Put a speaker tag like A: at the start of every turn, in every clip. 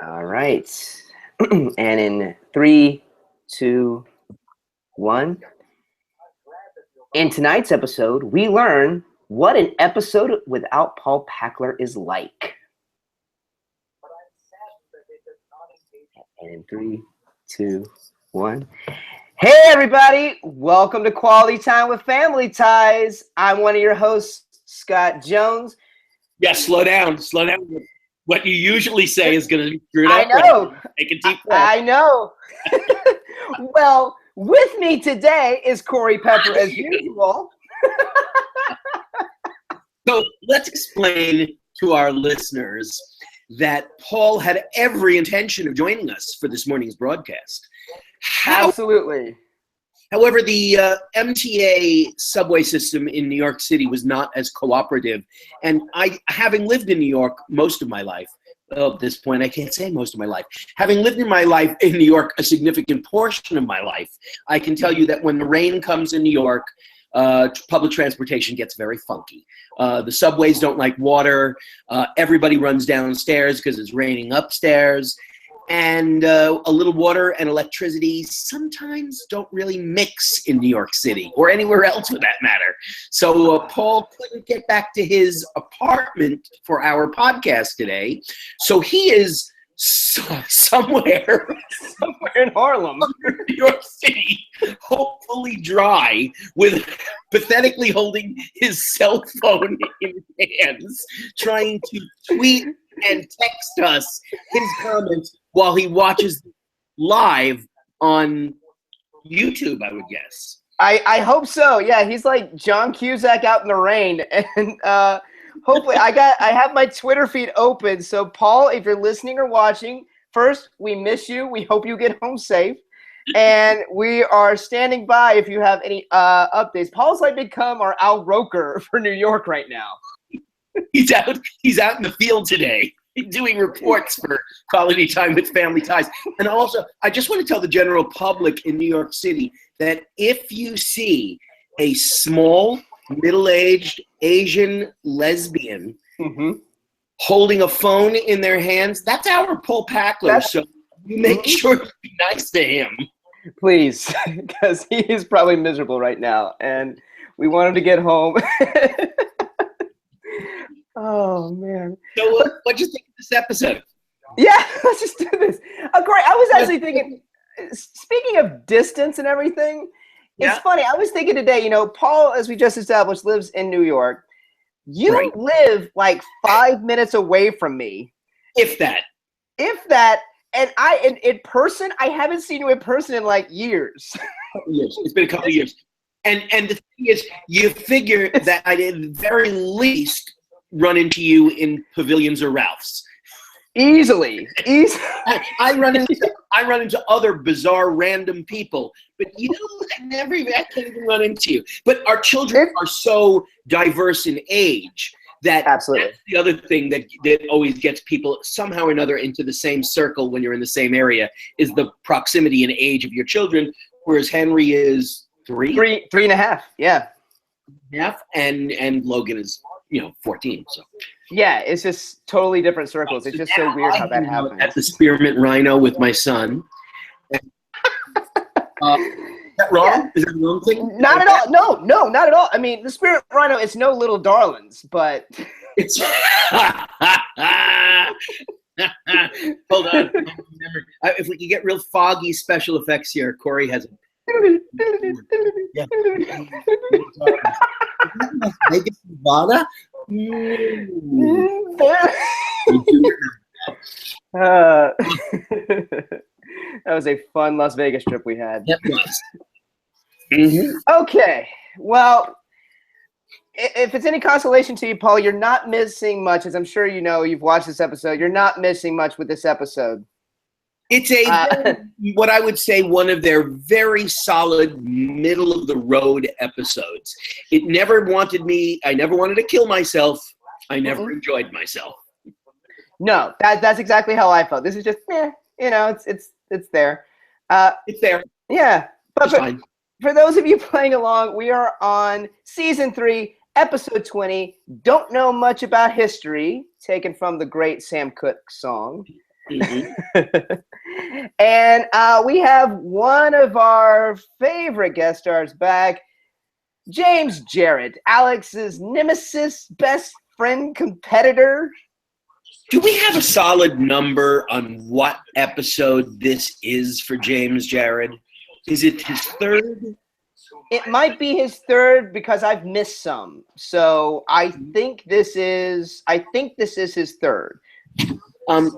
A: All right. And in 3, 2, 1. In tonight's episode, we learn what an episode without Paul Packler is like. And in 3, 2, 1. Hey, everybody. Welcome to Quality Time with Family Ties. I'm one of your hosts, Scott Jones.
B: Yeah, slow down. Slow down. What you usually say is going to be screwed up.
A: I know.
B: Take a deep breath.
A: I know. Well, with me today is Corey Pepper as usual.
B: So let's explain to our listeners that Paul had every intention of joining us for this morning's broadcast.
A: Absolutely.
B: However, the MTA subway system in New York City was not as cooperative. And I, having lived in New York most of my life, at this point, I can't say most of my life. Having lived in my life in New York a significant portion of my life, I can tell you that when the rain comes in New York, public transportation gets very funky. The subways don't like water. Everybody runs downstairs because it's raining upstairs. And a little water and electricity sometimes don't really mix in New York City or anywhere else for that matter. So Paul couldn't get back to his apartment for our podcast today. So he is somewhere
A: in Harlem,
B: New York City, hopefully dry, with pathetically holding his cell phone in his hands, trying to tweet and text us his comments while he watches live on YouTube, I would guess.
A: I hope so. Yeah, he's like John Cusack out in the rain. And hopefully I have my Twitter feed open. So Paul, if you're listening or watching, first, we miss you. We hope you get home safe. And we are standing by if you have any updates. Paul's like become our Al Roker for New York right now.
B: He's out in the field today doing reports for Quality Time with Family Ties. And also, I just want to tell the general public in New York City that if you see a small, middle-aged Asian lesbian holding a phone in their hands, that's our Paul Packler. So you make sure to be nice to him.
A: Please, because he is probably miserable right now. And we want him to get home. Oh, man.
B: So what'd you think of this episode?
A: Yeah, let's just do this. Great. I was actually thinking, speaking of distance and everything, it's funny. I was thinking today, Paul, as we just established, lives in New York. You live like 5 minutes away from me.
B: If that.
A: And in person, I haven't seen you in person in like years.
B: Yes, it's been a couple of years. And the thing is, you figure that I did at the very least run into you in Pavilions or Ralph's.
A: Easily.
B: I run into other bizarre random people, but I can't even run into you. But our children are so diverse in age that
A: absolutely.
B: That's the other thing that always gets people somehow or another into the same circle when you're in the same area is the proximity and age of your children. Whereas Henry is
A: 3.5. Yeah.
B: Half, and Logan is 14. So
A: yeah, it's just totally different circles. It's just so weird how that happens.
B: At the Spearmint Rhino with my son. Is that wrong? Yeah. Is that the wrong thing?
A: Not at all. No, not at all. I mean, the Spearmint Rhino is no little darlings, but
B: it's. Hold on. If we can get real foggy special effects here, Corey has. Yeah. Vegas, Nevada.
A: That was a fun Las Vegas trip we had.
B: Yep, it was.
A: Okay, well, if it's any consolation to you, Paul, you're not missing much, as I'm sure you know. You've watched this episode. You're not missing much with this episode.
B: It's what I would say one of their very solid middle-of-the-road episodes. I never wanted to kill myself. I never enjoyed myself.
A: No, that's exactly how I felt. This is just, it's there.
B: It's there.
A: Yeah, but
B: fine.
A: For those of you playing along, we are on Season 3, Episode 20, Don't Know Much About History, taken from the great Sam Cooke song. And we have one of our favorite guest stars back, James Jarrett, Alex's nemesis, best friend, competitor.
B: Do we have a solid number on what episode this is for James Jarrett? Is it his third?
A: It might be his third because I've missed some. So I think this is his third.
B: The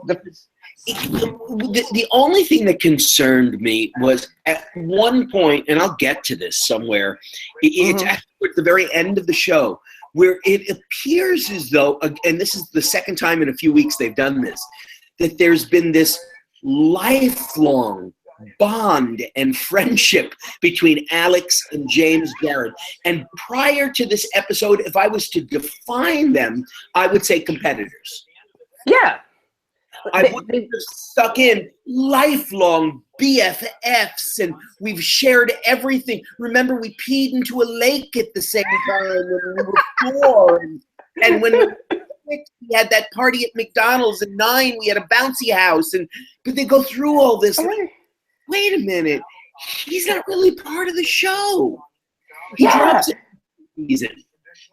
B: only thing that concerned me was at one point, and I'll get to this somewhere, it's at the very end of the show, where it appears as though, and this is the second time in a few weeks they've done this, that there's been this lifelong bond and friendship between Alex and James Jarrett. And prior to this episode, if I was to define them, I would say competitors.
A: Yeah.
B: I would have stuck in lifelong BFFs, and we've shared everything. Remember, we peed into a lake at the same time when we were 4, and when we were 6, we had that party at McDonald's. At 9, we had a bouncy house, but they go through all this. Like, wait a minute, he's not really part of the show. He drops it.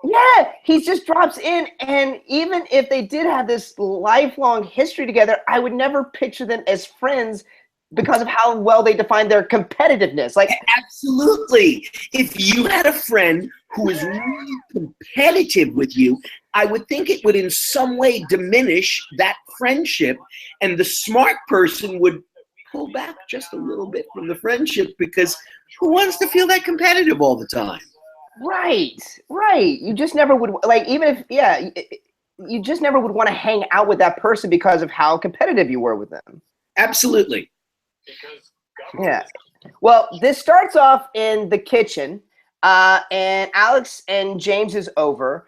A: Yeah, he just drops in, and even if they did have this lifelong history together, I would never picture them as friends because of how well they define their competitiveness. Like,
B: absolutely. If you had a friend who was really competitive with you, I would think it would in some way diminish that friendship, and the smart person would pull back just a little bit from the friendship, because who wants to feel that competitive all the time?
A: Right. You just never would, like, even if, you just never would want to hang out with that person because of how competitive you were with them.
B: Absolutely.
A: Yeah. Well, this starts off in the kitchen, and Alex and James is over.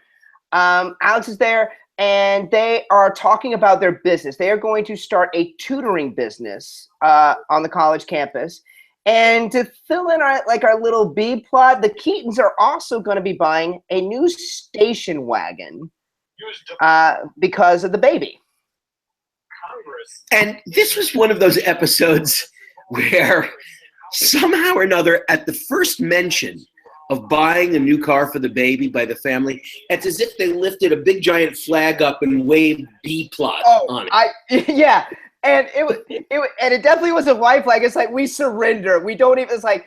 A: Alex is there, and they are talking about their business. They are going to start a tutoring business on the college campus. And to fill in our little B plot, the Keatons are also going to be buying a new station wagon because of the baby.
B: And this was one of those episodes where somehow or another, at the first mention of buying a new car for the baby by the family, it's as if they lifted a big giant flag up and waved B plot on it.
A: Yeah. And it definitely was a white flag. It's like, we surrender. We don't even, it's like,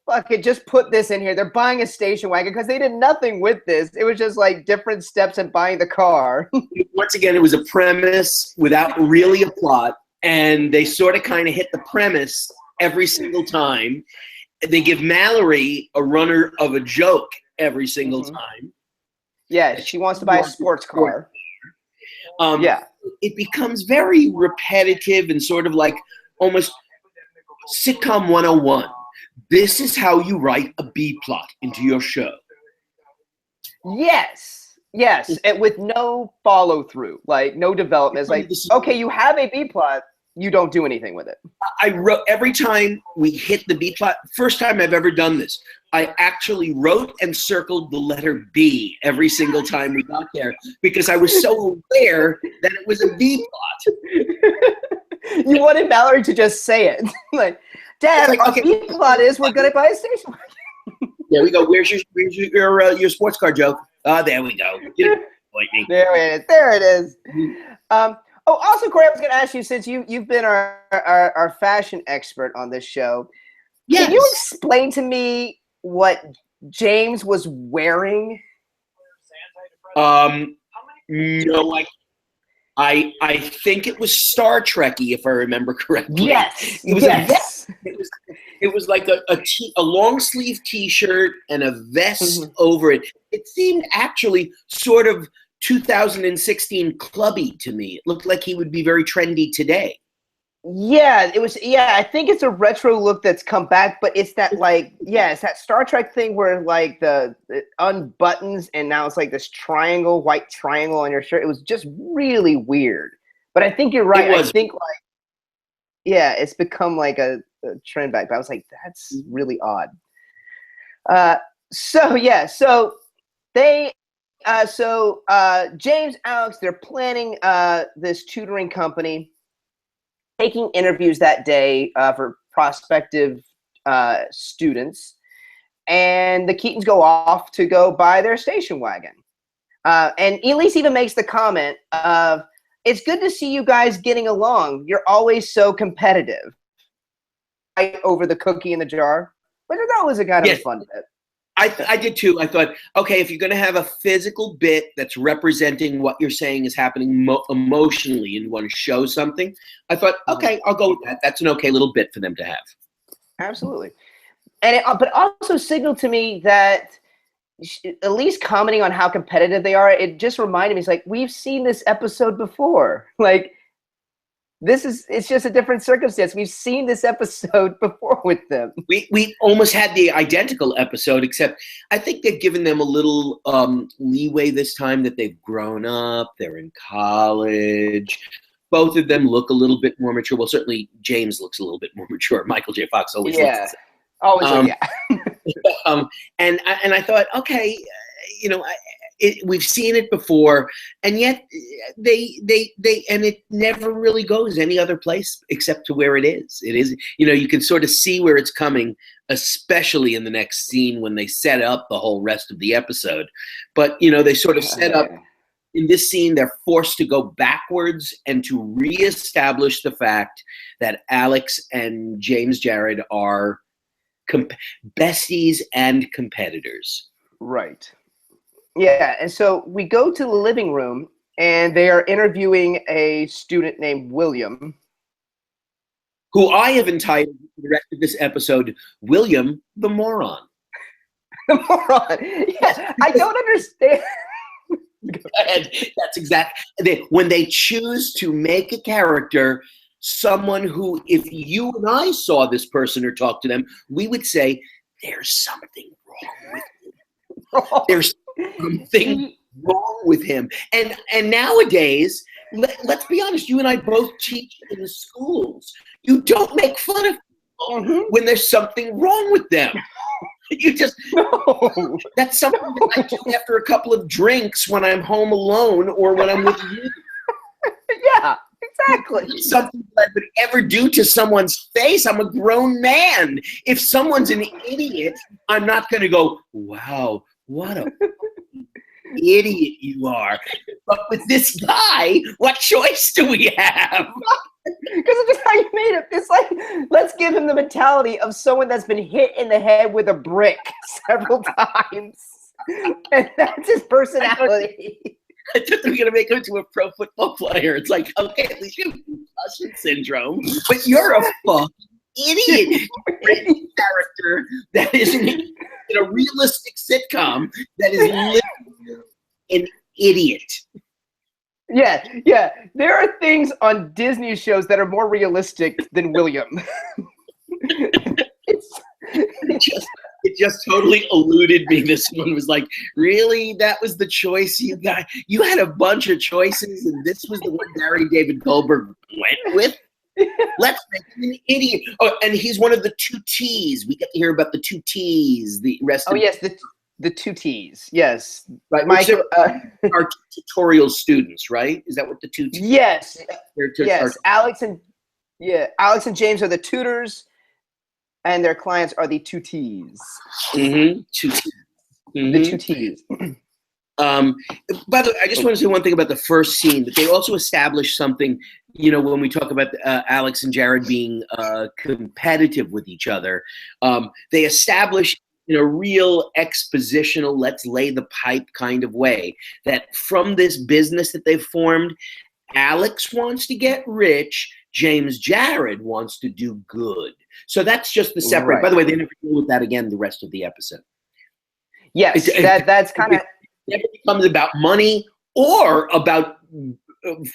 A: fuck it, just put this in here. They're buying a station wagon because they did nothing with this. It was just like different steps in buying the car.
B: Once again, it was a premise without really a plot, and they sort of kind of hit the premise every single time. They give Mallory a runner of a joke every single time.
A: Yeah, she wants to buy a sports car.
B: It becomes very repetitive and sort of like almost sitcom 101. This is how you write a B plot into your show.
A: Yes, and with no follow through, like no development. It's like, okay, you have a B plot, you don't do anything with it.
B: I wrote every time we hit the B plot. First time I've ever done this, I actually wrote and circled the letter B every single time we got there, because I was so aware that it was a B plot.
A: You wanted Mallory to just say it. Like, Dad, like, our B plot is we're going to buy a station wagon.
B: There we go. Where's your sports car joke? There we go.
A: There it is. Also, Corey, I was going to ask you, since you've been our fashion expert on this show, can you explain to me what James was wearing?
B: No, I think it was Star Trek-y, if I remember correctly.
A: Yes.
B: It was a vest. It was like a long sleeve T-shirt and a vest over it. It seemed actually sort of 2016 clubby to me. It looked like he would be very trendy today.
A: Yeah, it was. Yeah, I think it's a retro look that's come back, but it's that it's that Star Trek thing where like it unbuttons and now it's like this white triangle on your shirt. It was just really weird. But I think you're right. I think it's become like a trend back. But I was like, that's really odd. So they James, Alex, they're planning this tutoring company, taking interviews that day for prospective students, and the Keatons go off to go buy their station wagon. And Elise even makes the comment of, "It's good to see you guys getting along. You're always so competitive." Right over the cookie in the jar, but that was a kind of a fun bit.
B: I did too. I thought, okay, if you're going to have a physical bit that's representing what you're saying is happening emotionally and you want to show something, I thought, okay, I'll go with that. That's an okay little bit for them to have.
A: Absolutely. And but also signaled to me that, at least commenting on how competitive they are, it just reminded me, it's like, we've seen this episode before. Like, it's just a different circumstance. We've seen this episode before with them.
B: We almost had the identical episode, except I think they've given them a little leeway this time, that they've grown up, they're in college. Both of them look a little bit more mature. Well, certainly James looks a little bit more mature. Michael J. Fox always looks the same.
A: Always,
B: and I thought, okay, we've seen it before, and yet they and it never really goes any other place except to where it is. It is, you can sort of see where it's coming, especially in the next scene when they set up the whole rest of the episode. But they sort of set up in this scene. They're forced to go backwards and to reestablish the fact that Alex and James Jared are besties and competitors.
A: Right. Yeah, and so we go to the living room, and they are interviewing a student named William,
B: who I have entitled the rest of this episode, William the Moron.
A: The moron. Yes, I don't understand.
B: That's exactly when they choose to make a character someone who, if you and I saw this person or talked to them, we would say, there's something wrong with him. There's something wrong with him. And nowadays, let's be honest, you and I both teach in the schools. You don't make fun of people when there's something wrong with them. You just, that's something that I do after a couple of drinks when I'm home alone or when I'm with you.
A: Yeah. Exactly.
B: Something that I would ever do to someone's face. I'm a grown man. If someone's an idiot, I'm not going to go, wow, what a idiot you are. But with this guy, what choice do we have?
A: Because of just how you made it. It's like, let's give him the mentality of someone that's been hit in the head with a brick several times. And that's his personality.
B: I thought they were going to make him into a pro football player. It's like, okay, at least you have concussion syndrome, but you're a fucking idiot. Character that is in a realistic sitcom that is literally an idiot.
A: Yeah. There are things on Disney shows that are more realistic than William.
B: It just totally eluded me. This one was like, really? That was the choice you got? You had a bunch of choices, and this was the one Gary David Goldberg went with? Let's make him an idiot. Oh, and he's one of the two T's. We get to hear about the two T's. The rest.
A: Yes, the two T's. Yes,
B: right. Mike, are tutorial students, right? Is that what the two T's?
A: Yes. Yes. Alex and James are the tutors. And their clients are the two T's.
B: Mm-hmm. Two T's. Mm-hmm.
A: The two T's.
B: By the way, I just want to say one thing about the first scene, that they also established something, when we talk about Alex and Jared being competitive with each other. They establish in a real expositional, let's lay the pipe kind of way, that from this business that they've formed, Alex wants to get rich, James Jared wants to do good. So that's just the separate. Right. By the way, they never deal with that again the rest of the episode.
A: Yes, that's kind of.
B: It never becomes about money or about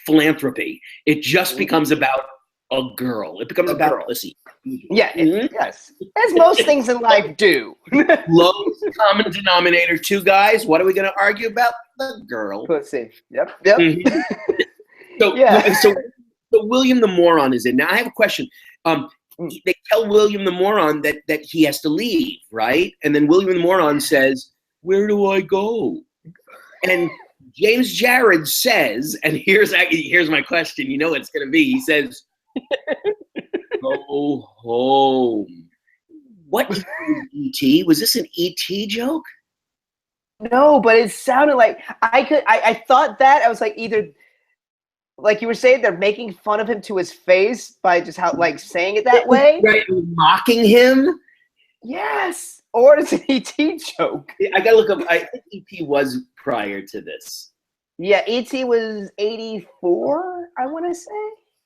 B: philanthropy. It just becomes about a girl. It becomes about pussy.
A: Yeah, yes. As most things in life do.
B: Lowest common denominator, two guys. What are we going to argue about? The girl.
A: Pussy. Yep.
B: Mm-hmm. So William the Moron is in. Now I have a question. They tell William the Moron that he has to leave, right? And then William the Moron says, "Where do I go?" And James Jared says, and here's my question. You know what it's going to be. He says, "Go home." What is E.T.? Was this an E.T. joke?
A: No, but it sounded like I thought that. I was like, either like you were saying, they're making fun of him to his face by just how like saying it that way.
B: Right, mocking him.
A: Yes. Or it's an E.T. joke.
B: I gotta look up. I think E.T. was prior to this.
A: Yeah, E.T. was 84, I want to say.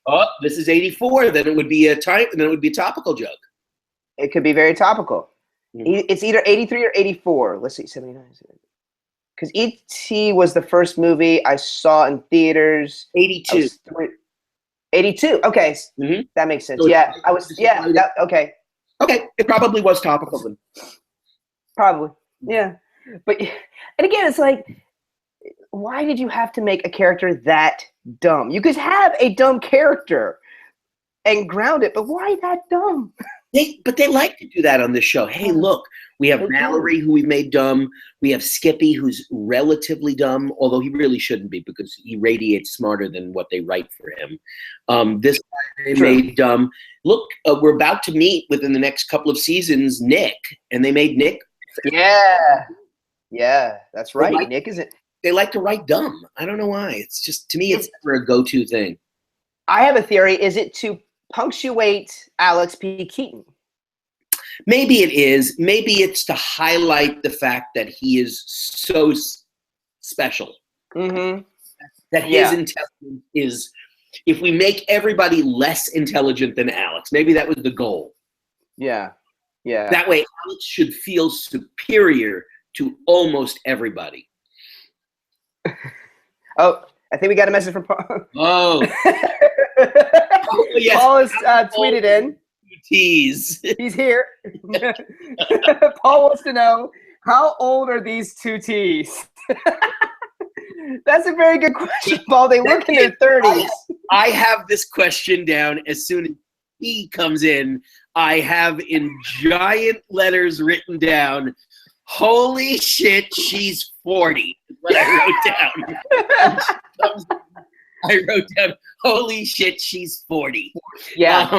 B: Oh, this is 84. Then it would be a topical joke.
A: It could be very topical.
B: Mm-hmm.
A: It's either 83 or 84. Let's see, 79. Because E.T. was the first movie I saw in theaters.
B: 82.
A: 82. Okay, That makes sense.
B: So
A: yeah, I was. Yeah, that, okay.
B: Okay, it probably was topical then.
A: Probably, yeah. But and again, it's like, why did you have to make a character that dumb? You could have a dumb character and ground it, but why that dumb?
B: But they like to do that on this show. Hey, look, we have Mallory, who we've made dumb. We have Skippy, who's relatively dumb, although he really shouldn't be because he radiates smarter than what they write for him. This guy they made dumb. Look, we're about to meet within the next couple of seasons Nick, and they made Nick.
A: Yeah, that's right. Nick isn't.
B: They like to write dumb. I don't know why. It's just, to me, it's never a go-to thing.
A: I have a theory. Is it to punctuate Alex P. Keaton?
B: Maybe it is. Maybe it's to highlight the fact that he is so special.
A: Mm-hmm.
B: That his intelligence is, if we make everybody less intelligent than Alex, maybe that was the goal.
A: Yeah.
B: That way Alex should feel superior to almost everybody.
A: Oh, I think we got a message from Paul.
B: Oh. Yes.
A: Paul has tweeted in.
B: Tease.
A: He's here. Paul wants to know, how old are these two T's? That's a very good question, Paul. They look in their 30s.
B: I have this question down as soon as he comes in. I have in giant letters written down, "Holy shit, she's 40." What I wrote down. I wrote down, "Holy shit, she's 40."
A: Yeah.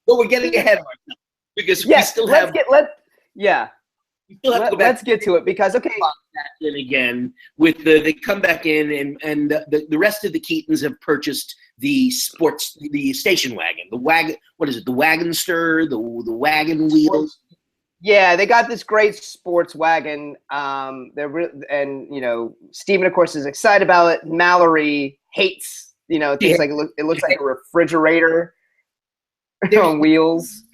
B: But we're getting ahead of ourselves because we still have.
A: Let's get to it because
B: in again with they come back in and the rest of the Keatons have purchased the station wagon, the wagon. What is it? The Wagonster, the wagon wheels.
A: Yeah, they got this great sports wagon. Steven, of course, is excited about it. Mallory hates, things like it looks like a refrigerator on wheels.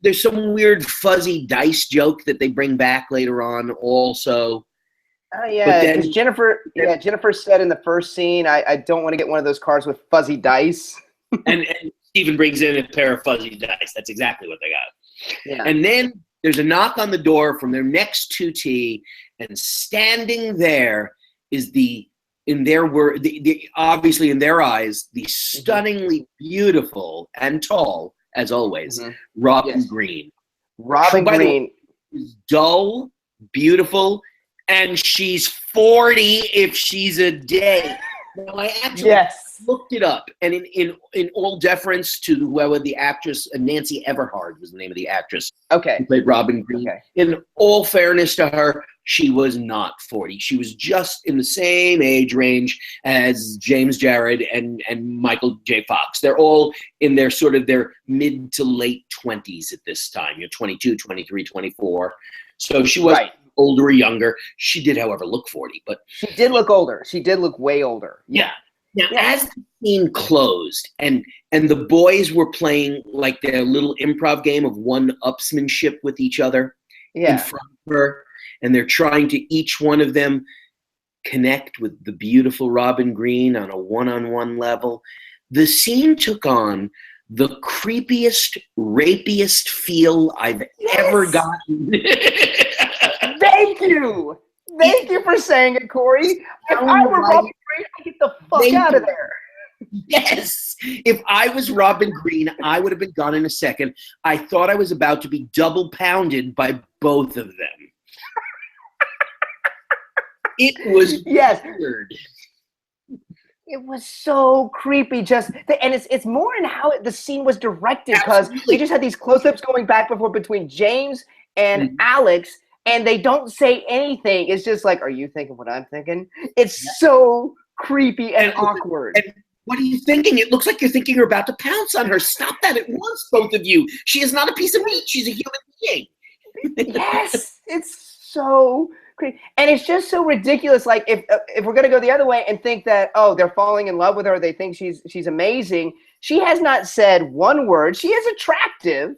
B: There's some weird fuzzy dice joke that they bring back later on also.
A: Oh yeah, because Jennifer said in the first scene, I don't want to get one of those cars with fuzzy dice.
B: and Steven brings in a pair of fuzzy dice. That's exactly what they got.
A: Yeah.
B: And then there's a knock on the door from their next 2T, and standing there is obviously in their eyes, the stunningly beautiful and tall, as always, Robin Green.
A: Robin Green
B: is dull, beautiful, and she's 40 if she's a day. Now, I actually looked it up, and in all deference to whoever the actress, Nancy Everhard was the name of the actress.
A: Okay.
B: Who played Robin Green. Okay. In all fairness to her, she was not 40. She was just in the same age range as James Jared and Michael J. Fox. They're all in their mid to late 20s at this time. 22, 23, 24. So she was older or younger. She did, however, look 40. But
A: she did look older. She did look way older.
B: Yeah. Now, as the scene closed and the boys were playing like their little improv game of one-upsmanship with each other in front of her, and they're trying to each one of them connect with the beautiful Robin Green on a one-on-one level, the scene took on the creepiest, rapiest feel I've ever gotten.
A: Thank you. Thank you for saying it, Corey. If I were Robin Green, I'd get the fuck out of there.
B: Yes. If I was Robin Green, I would have been gone in a second. I thought I was about to be double pounded by both of them. It was
A: Yes.
B: weird.
A: It was so creepy. And it's more in how the scene was directed, because
B: Absolutely.
A: they just had these close-ups going back and forth between James and Alex, and they don't say anything. It's just like, are you thinking what I'm thinking? It's so creepy and awkward.
B: And what are you thinking? It looks like you're thinking you're about to pounce on her. Stop that at once, both of you. She is not a piece of meat. She's a human being.
A: Yes, it's so creepy, and it's just so ridiculous. Like if we're gonna go the other way and think that, oh, they're falling in love with her, they think she's amazing. She has not said one word. She is attractive,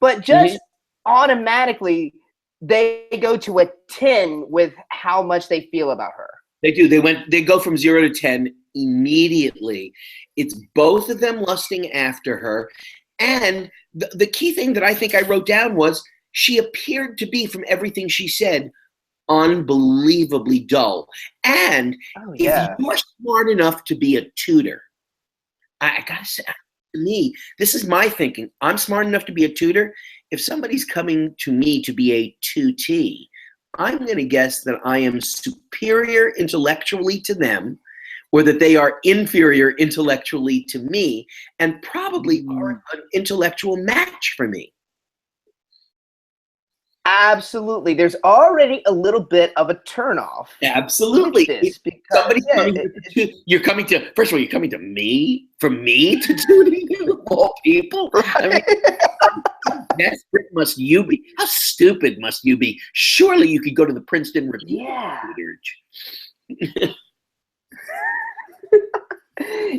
A: but just automatically they go to a 10 with how much they feel about her.
B: They do. They go from 0 to 10 immediately. It's both of them lusting after her, and the key thing that I think I wrote down was, she appeared to be, from everything she said, unbelievably dull. And if you're smart enough to be a tutor, I gotta say, to me, this is my thinking. I'm smart enough to be a tutor. If somebody's coming to me to be a tutee, I'm going to guess that I am superior intellectually to them, or that they are inferior intellectually to me, and probably are an intellectual match for me.
A: Absolutely. There's already a little bit of a turnoff.
B: Absolutely.
A: Somebody's
B: you're coming to, first of all, you're coming to me, for me to tutor you, of all people. Right. I mean, how desperate must you be? How stupid must you be? Surely you could go to the Princeton Review.
A: Yeah.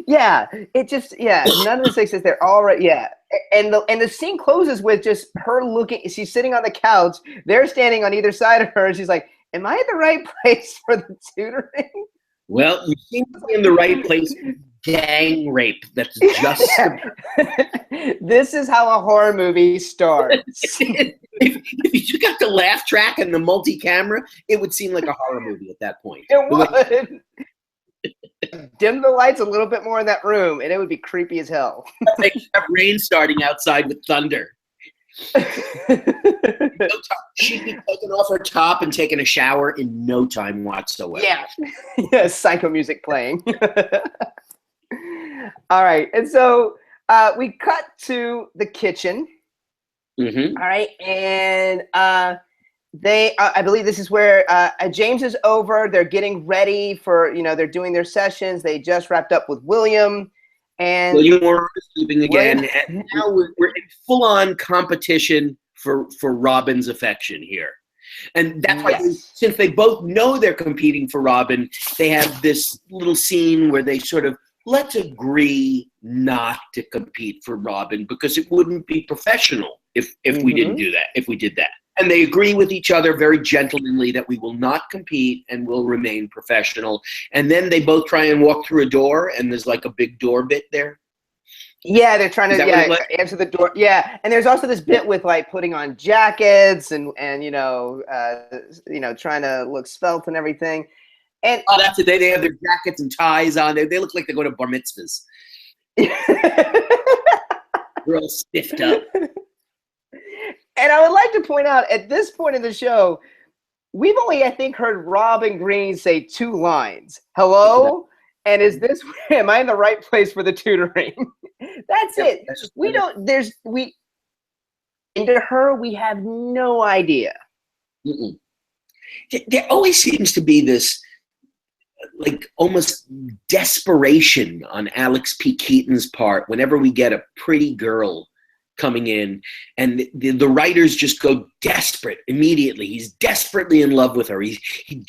A: Yeah, it just, none of the six is there already. Yeah, and the scene closes with just her looking. She's sitting on the couch. They're standing on either side of her, and she's like, "Am I in the right place for the tutoring?"
B: Well, you seem to be in the right place. Gang rape. That's just.
A: This is how a horror movie starts.
B: if you got the laugh track and the multi-camera, it would seem like a horror movie at that point.
A: It would. Dim the lights a little bit more in that room, and it would be creepy as hell.
B: They have rain starting outside with thunder. She'd be taking off her top and taking a shower in no time whatsoever.
A: Yeah, psycho music playing. All right, and so we cut to the kitchen. All right, and I believe this is where James is over. They're getting ready for, they're doing their sessions. They just wrapped up with William. And
B: William Warren is sleeping again. And now we're in full-on competition for Robin's affection here. And that's why, since they both know they're competing for Robin, they have this little scene where they sort of, let's agree not to compete for Robin, because it wouldn't be professional if we didn't do that, if we did that. And they agree with each other very gentlemanly that we will not compete and will remain professional. And then they both try and walk through a door, and there's like a big door bit there.
A: Yeah, they're trying to answer the door. Yeah, and there's also this bit with like putting on jackets and trying to look svelte and everything. And
B: that's it. They have their jackets and ties on. They look like they go to bar mitzvahs. They're all stiffed up.
A: And I would like to point out, at this point in the show, we've only, I think, heard Robin Green say 2 lines. Hello? And is this, am I in the right place for the tutoring? That's it. Into her, we have no idea.
B: There always seems to be this, like, almost desperation on Alex P. Keaton's part whenever we get a pretty girl coming in, and the writers just go desperate immediately. He's desperately in love with her. He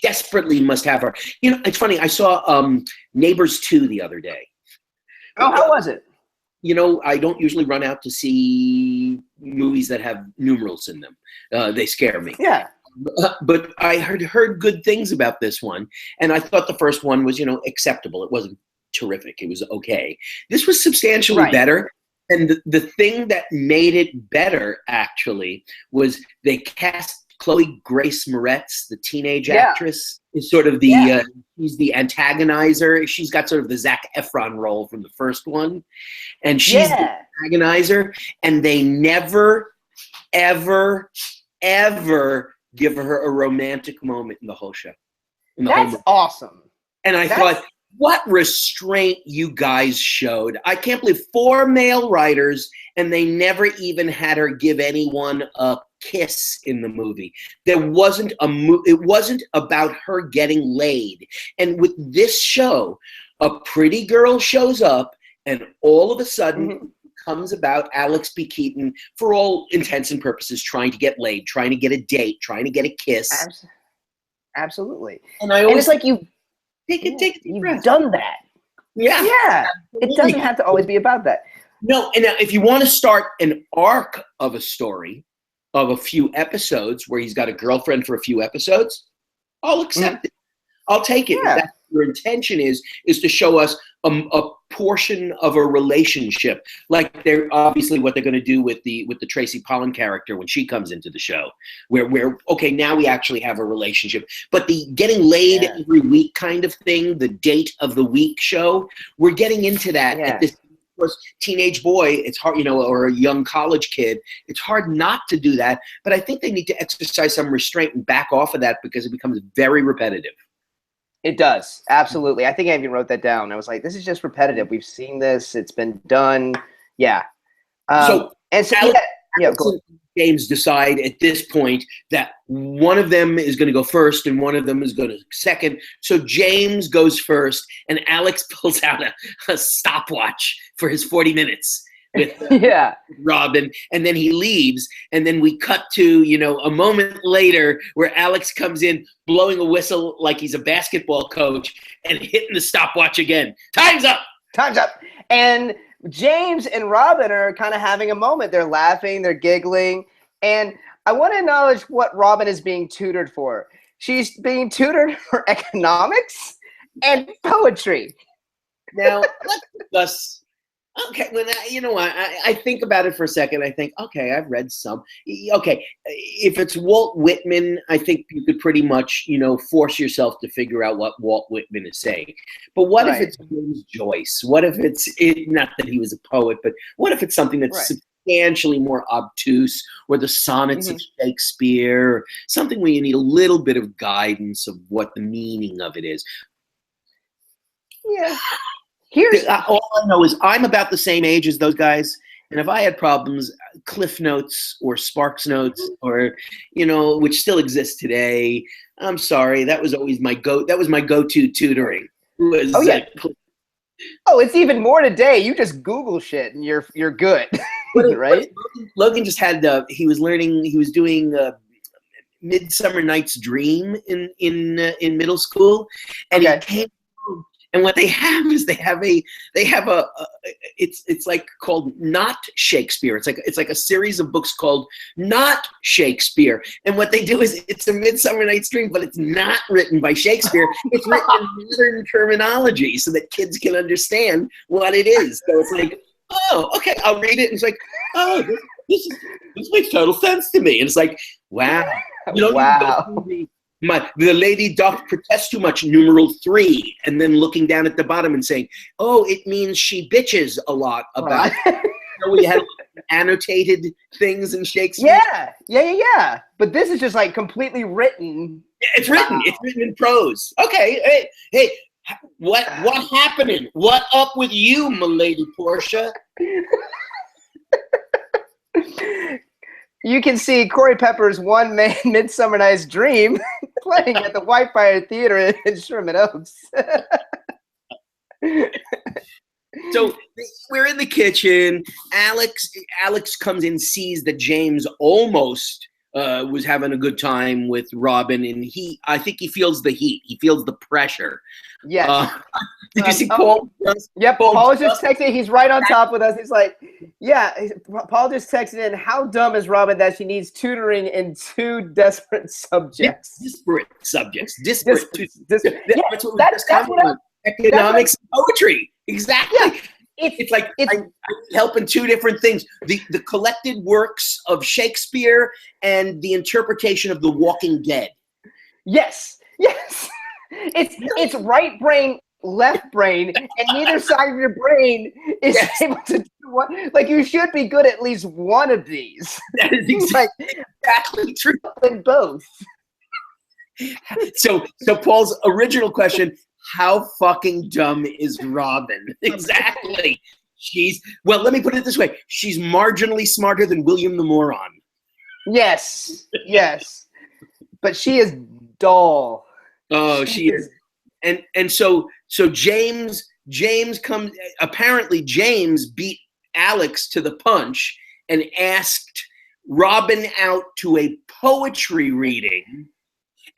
B: desperately must have her. It's funny. I saw Neighbors 2 the other day.
A: Oh, how was it?
B: I don't usually run out to see movies that have numerals in them. They scare me.
A: Yeah.
B: But I heard good things about this one, and I thought the first one was, acceptable. It wasn't terrific. It was okay. This was substantially better. And the thing that made it better, actually, was they cast Chloe Grace Moretz, the teenage actress, is sort of the she's the antagonizer. She's got sort of the Zac Efron role from the first one, and she's the antagonizer. And they never, ever, ever give her a romantic moment in the whole show. in the
A: That's
B: whole movie.
A: awesome.
B: And I thought, what restraint you guys showed. I can't believe 4 male writers, and they never even had her give anyone a kiss in the movie. There wasn't it wasn't about her getting laid. And with this show, a pretty girl shows up, and all of a sudden comes about Alex B. Keaton, for all intents and purposes, trying to get laid, trying to get a date, trying to get a kiss.
A: Absolutely.
B: And I always
A: it's like
B: take a deep breath.
A: You've done that.
B: Yeah.
A: Yeah. It doesn't have to always be about that.
B: No, and now if you want to start an arc of a story of a few episodes where he's got a girlfriend for a few episodes, I'll accept it. I'll take it.
A: Yeah.
B: If that's what your intention is to show us a portion of a relationship, like they're obviously what they're going to do with the Tracy Pollan character when she comes into the show, where okay, now we actually have a relationship. But the getting laid every week kind of thing, the date of the week show, we're getting into that at this teenage boy. It's hard, or a young college kid. It's hard not to do that. But I think they need to exercise some restraint and back off of that because it becomes very repetitive.
A: It does. Absolutely. I think I even wrote that down. I was like, this is just repetitive. We've seen this. It's been done. Yeah.
B: So
A: Alex
B: and James decide at this point that one of them is going to go first and one of them is going to second. So James goes first, and Alex pulls out a stopwatch for his 40 minutes with Robin, and then he leaves, and then we cut to a moment later where Alex comes in blowing a whistle like he's a basketball coach and hitting the stopwatch again. Time's up.
A: And James and Robin are kind of having a moment. They're laughing, they're giggling, and I want to acknowledge what Robin is being tutored for. She's being tutored for economics and poetry.
B: Now let's discuss. Okay, when I think about it for a second, I think, okay, I've read some. Okay, if it's Walt Whitman, I think you could pretty much, force yourself to figure out what Walt Whitman is saying. But what if it's James Joyce? What if it's not that he was a poet, but what if it's something that's substantially more obtuse, or the sonnets of Shakespeare, or something where you need a little bit of guidance of what the meaning of it is?
A: Yeah.
B: All I know is I'm about the same age as those guys, and if I had problems, Cliff Notes or Sparks Notes, or which still exists today, I'm sorry, that was always my go-to tutoring.
A: It's even more today. You just Google shit and you're good, right?
B: Logan just had he was doing Midsummer Night's Dream in middle school, and he came. And what they have is it's like called Not Shakespeare. It's like a series of books called Not Shakespeare. And what they do is it's a Midsummer Night's Dream, but it's not written by Shakespeare. It's written in modern terminology so that kids can understand what it is. So it's like, oh, okay, I'll read it. And it's like, oh, this makes total sense to me. And it's like, wow.
A: Wow.
B: The lady doth protest too much, numeral 3, and then looking down at the bottom and saying, oh, it means she bitches a lot about we had annotated things in Shakespeare.
A: Yeah. But this is just like completely written.
B: Yeah, it's written. Wow. It's written in prose. Okay, hey, what happening? What up with you, my lady Portia?
A: You can see Corey Pepper's one-man Midsummer Night's Dream playing at the Whitefire Theater in Sherman Oaks.
B: So we're in the kitchen. Alex comes in, sees that James almost was having a good time with Robin, and I think he feels the heat. He feels the pressure.
A: Yes.
B: Did you see Paul?
A: Yep, Paul was just texting. He's right on top with us. He's like, Paul just texted in, how dumb is Robin that she needs tutoring in 2 desperate subjects?
B: Disparate subjects. Economics and poetry. Exactly. Yeah. It's like I help in 2 different things. The collected works of Shakespeare and the interpretation of The Walking Dead.
A: Yes. It's right brain, left brain, and neither side of your brain is able to do one. Like, you should be good at least one of these.
B: That is exactly true.
A: In both.
B: So Paul's original question: how fucking dumb is Robin? Exactly. Well, let me put it this way: she's marginally smarter than William the Moron.
A: Yes, yes, but she is dull.
B: Oh, she is. And so James comes. Apparently, James beat Alex to the punch and asked Robin out to a poetry reading,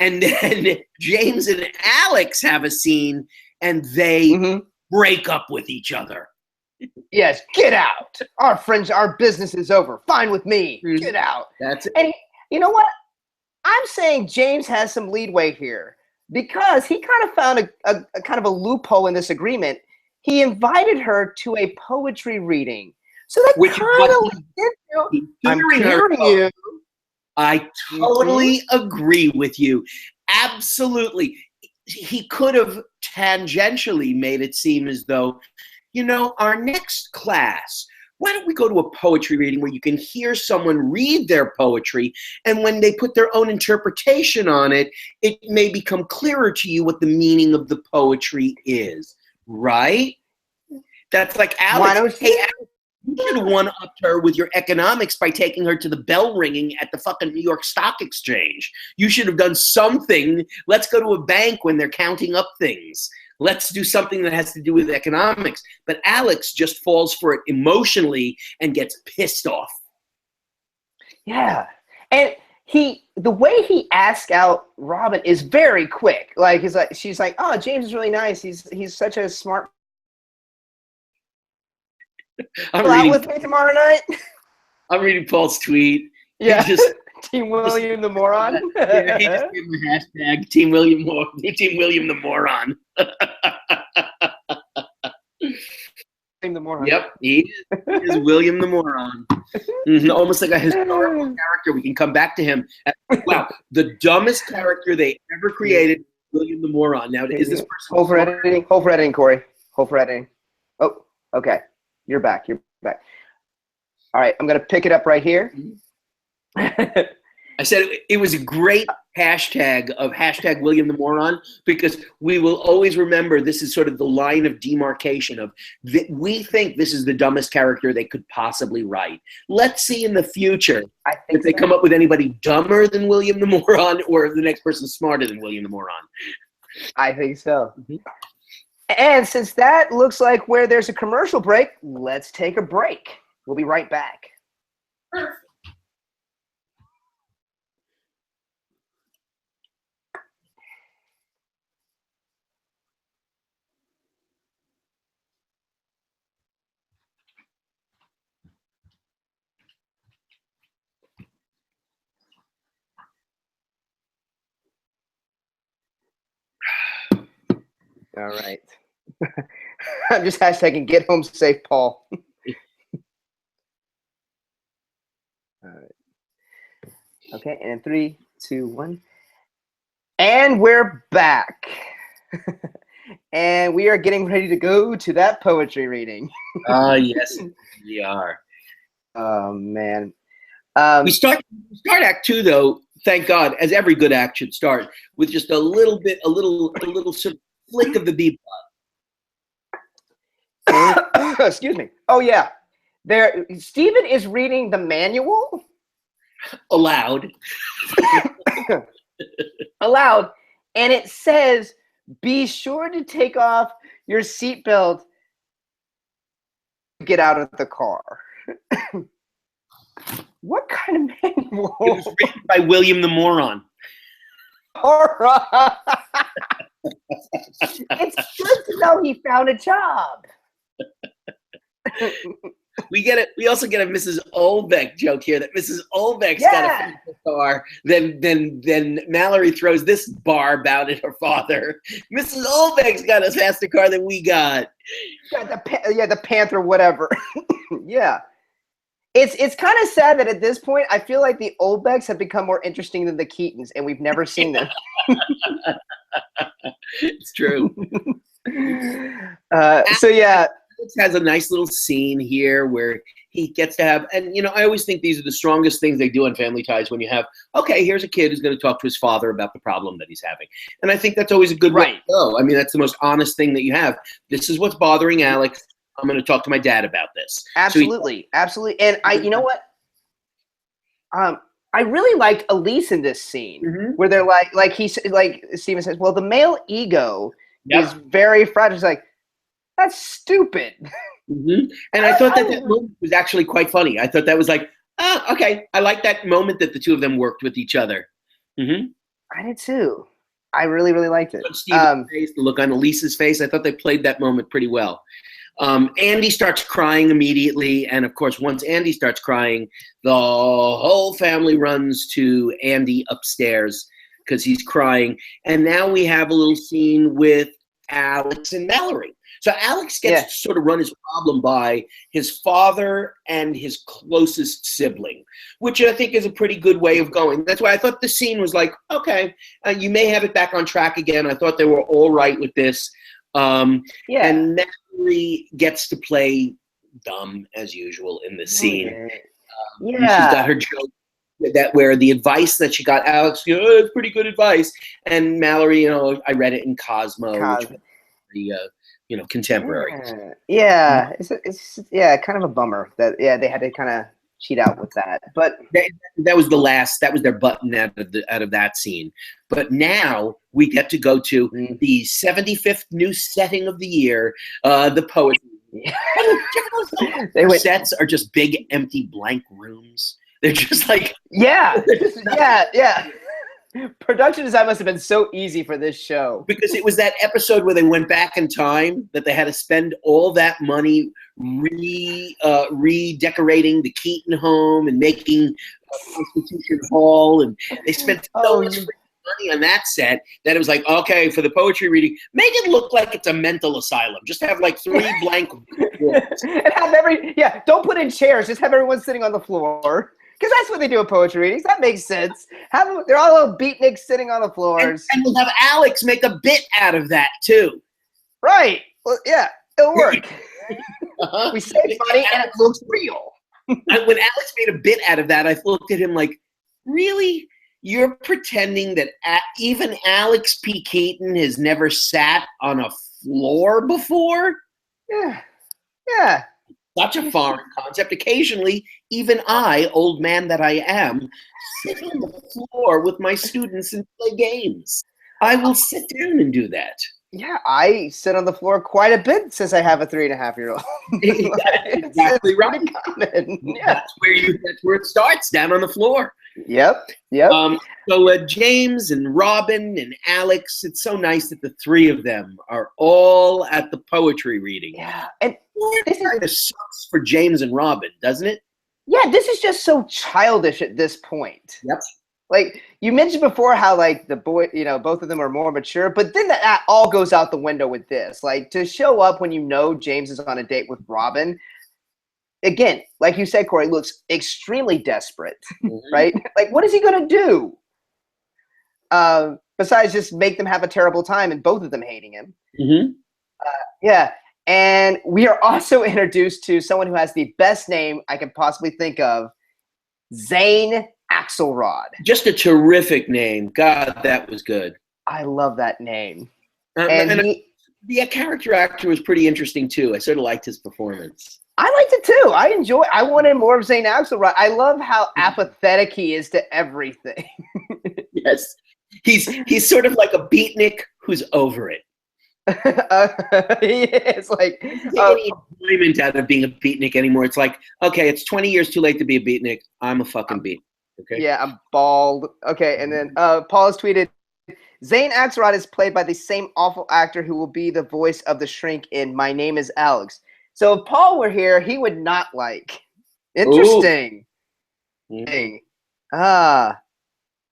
B: and then James and Alex have a scene, and they break up with each other.
A: Yes, get out. Our business is over. Fine with me. Get out.
B: That's it.
A: And you know what? I'm saying James has some leadway here because he kind of found a kind of a loophole in this agreement. He invited her to a poetry reading. So that kind of I'm hearing you.
B: I totally agree with you. Absolutely. He could have tangentially made it seem as though, our next class, why don't we go to a poetry reading where you can hear someone read their poetry, and when they put their own interpretation on it, it may become clearer to you what the meaning of the poetry is, right? That's like Alex. Hey, Alex, you should have one-upped her with your economics by taking her to the bell ringing at the fucking New York Stock Exchange. You should have done something. Let's go to a bank when they're counting up things. Let's do something that has to do with economics. But Alex just falls for it emotionally and gets pissed off.
A: Yeah. And the way he asks out Robin is very quick. Like she's like, "Oh, James is really nice. He's such a smart."
B: I'm reading
A: with me tomorrow night.
B: I'm reading Paul's tweet.
A: Yeah. Team William the Moron.
B: Yeah, he just gave the hashtag Team William the Moron.
A: The Moron.
B: Yep, he is William the Moron. Almost like a historical character. We can come back to him. Wow, the dumbest character they ever created, William the Moron. Now, is this person?
A: Hold for editing, Corey. Hold for editing. Oh, okay. You're back. All right, I'm going to pick it up right here.
B: I said it was a great hashtag of William the Moron, because we will always remember this is sort of the line of demarcation of we think this is the dumbest character they could possibly write. Let's see in the future if they come up with anybody dumber than William the Moron, or if the next person smarter than William the Moron.
A: I think so. And since that looks like where there's a commercial break, let's take a break. We'll be right back. All right. I'm just hashtagging get home safe, Paul. All right. Okay, and 3, 2, 1. And we're back. And we are getting ready to go to that poetry reading.
B: Yes, we are.
A: Oh, man.
B: We start Act 2, though, thank God, as every good act should start, with just a little sort of flick of the bebop.
A: Excuse me. Oh yeah, Stephen is reading the manual
B: aloud,
A: and it says, "Be sure to take off your seatbelt. Get out of the car." What kind of manual?
B: It was written by William the Moron.
A: All right. It's good to know he found a job.
B: We also get a Mrs. Olbeck joke here, that Mrs. Olbeck's got a faster car than Mallory throws this barb out at her father. Mrs. Olbeck's got a faster car than we got.
A: The Panther, whatever. Yeah. It's kind of sad that at this point, I feel like the Olbecks have become more interesting than the Keatons, and we've never seen them.
B: It's true.
A: So yeah.
B: Alex has a nice little scene here where he gets to have, and I always think these are the strongest things they do on Family Ties when you have, okay, here's a kid who's going to talk to his father about the problem that he's having. And I think that's always a good way to go. I mean, that's the most honest thing that you have. This is what's bothering Alex. I'm going to talk to my dad about this.
A: Absolutely. Absolutely. And you know what? I really liked Elise in this scene where they're like Steven says, well, the male ego is very fragile. He's like, that's stupid.
B: And I thought that moment was actually quite funny. I thought that was like, okay. I like that moment that the two of them worked with each other.
A: I did too. I really, really liked it.
B: Steven's face, the look on Elise's face, I thought they played that moment pretty well. Andy starts crying immediately, and of course, once Andy starts crying, the whole family runs to Andy upstairs because he's crying. And now we have a little scene with Alex and Mallory. So Alex gets to sort of run his problem by his father and his closest sibling, which I think is a pretty good way of going. That's why I thought the scene was like, okay, you may have it back on track again. I thought they were all right with this. And Mallory gets to play dumb as usual in this scene. She's got her joke that where the advice that she got Alex, it's pretty good advice. And Mallory, I read it in Cosmo. Which was the contemporary.
A: It's kind of a bummer that they had to kind of cheat out with that. But
B: that was their button out of that scene. But now we get to go to the 75th new setting of the year, the poetry. Sets are just big empty blank rooms. They're just like Production design must have been so easy for this show. Because it was that episode where they went back in time that they had to spend all that money redecorating the Keaton home and making Constitution Hall. And they spent so much money on that set that it was like, okay, for the poetry reading, make it look like it's a mental asylum. Just have like 3 blank walls.
A: And have don't put in chairs. Just have everyone sitting on the floor. Because that's what they do in poetry readings. That makes sense. They're all little beatniks sitting on the floors.
B: And we'll have Alex make a bit out of that, too.
A: Right. Well, yeah, it'll work. We save money and it looks real.
B: When Alex made a bit out of that, I looked at him like, really? You're pretending that even Alex P. Keaton has never sat on a floor before?
A: Yeah.
B: Such a foreign concept. Occasionally, even I, old man that I am, sit on the floor with my students and play games. I will sit down and do that.
A: Yeah, I sit on the floor quite a bit since I have a 3.5-year-old.
B: That's exactly right. That's where it starts, down on the floor.
A: Yep.
B: So James and Robin and Alex, it's so nice that the 3 of them are all at the poetry reading.
A: Yeah, and
B: this kind of sucks for James and Robin, doesn't it?
A: Yeah, this is just so childish at this point.
B: Yep.
A: Like you mentioned before, how like the boy, both of them are more mature, but then that all goes out the window with this. Like to show up when James is on a date with Robin. Again, like you said, Corey, looks extremely desperate, right? Like, what is he going to do? Besides just make them have a terrible time and both of them hating him. And we are also introduced to someone who has the best name I can possibly think of, Zane Axelrod.
B: Just a terrific name. God, that was good.
A: I love that name.
B: The character actor was pretty interesting, too. I sort of liked his performance.
A: I liked it too. I wanted more of Zane Axelrod. I love how apathetic he is to everything.
B: Yes. He's sort of like a beatnik who's over it.
A: He is like
B: any enjoyment out of being a beatnik anymore. It's like, okay, it's 20 years too late to be a beatnik. I'm a fucking beatnik. Okay.
A: Yeah, I'm bald. Okay, and then Paul has tweeted, Zane Axelrod is played by the same awful actor who will be the voice of the shrink in My Name is Alex. So if Paul were here, he would not like. Interesting.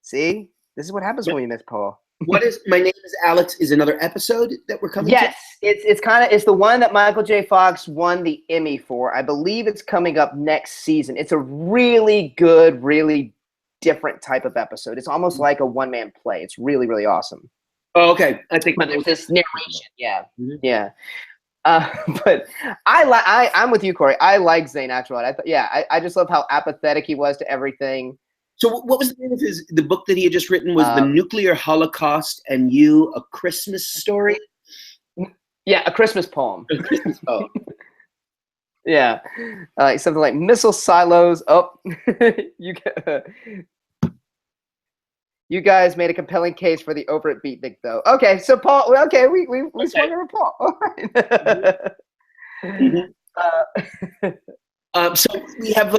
A: See? This is what happens when you miss Paul.
B: What is My Name is Alex is another episode that we're coming to?
A: Yes. It's the one that Michael J. Fox won the Emmy for. I believe it's coming up next season. It's a really good, really different type of episode. It's almost like a one-man play. It's really, really awesome.
B: Oh, okay. I think
A: but there's this narration. Yeah. Yeah. Uh, but I'm with you, Corey. I like Zayn Axelrod. I just love how apathetic he was to everything.
B: So what was the name of the book that he had just written? Was The Nuclear Holocaust and You, A Christmas Story?
A: Yeah, A Christmas Poem.
B: A Christmas poem.
A: Yeah, something like missile silos. Oh, you guys made a compelling case for the over at Beatnik, though. Okay, so Paul. Okay, we swung over Paul. All right.
B: So we have